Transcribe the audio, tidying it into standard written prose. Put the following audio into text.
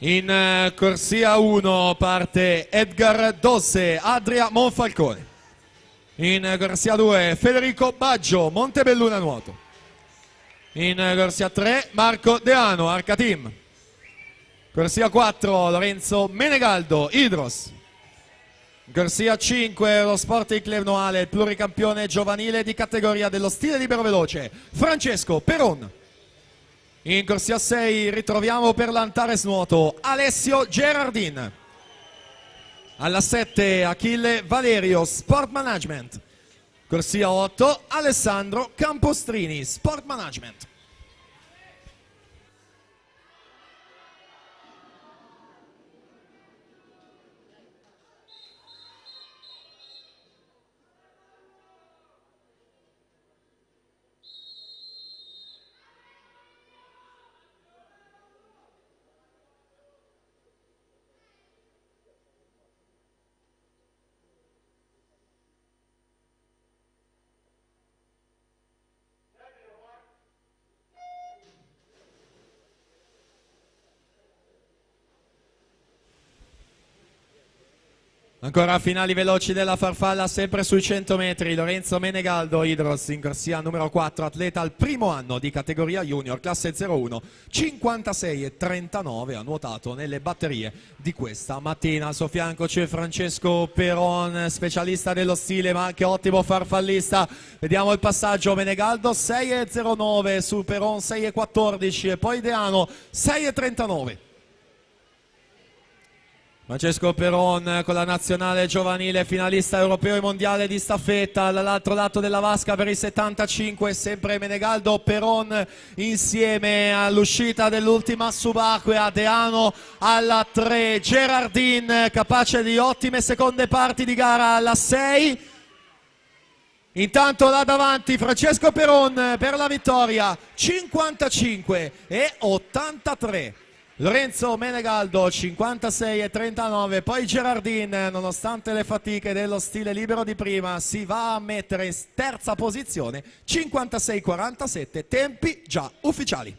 In corsia 1 parte Edgar Dosse, Adria Monfalcone. In corsia 2 Federico Baggio, Montebelluna Nuoto. In corsia 3 Marco Deano, Arcateam. Corsia 4 Lorenzo Menegaldo, Idros. In corsia 5 lo Sporting Club Noale, il pluricampione giovanile di categoria dello stile libero veloce, Francesco Peron. In corsia 6 ritroviamo per l'Antares Nuoto Alessio Gerardin. Alla 7 Achille Valerio, Sport Management. Corsia 8 Alessandro Campostrini, Sport Management. Ancora finali veloci della farfalla, sempre sui 100 metri. Lorenzo Menegaldo, Idros, in corsia numero 4, atleta al primo anno di categoria junior, classe 01, 56,39, ha nuotato nelle batterie di questa mattina. Al suo fianco c'è Francesco Peron, specialista dello stile ma anche ottimo farfallista. Vediamo il passaggio: Menegaldo 6,09, su Peron 6,14 e poi Deano 6,39. Francesco Peron con la nazionale giovanile, finalista europeo e mondiale di staffetta. Dall'altro lato della vasca per i 75 sempre Menegaldo, Peron insieme all'uscita dell'ultima subacquea. Deano alla 3, Gerardin capace di ottime seconde parti di gara alla 6. Intanto là davanti Francesco Peron per la vittoria, 55,83. Lorenzo Menegaldo 56,39, poi Gerardin, nonostante le fatiche dello stile libero di prima, si va a mettere in terza posizione, 56,47, tempi già ufficiali.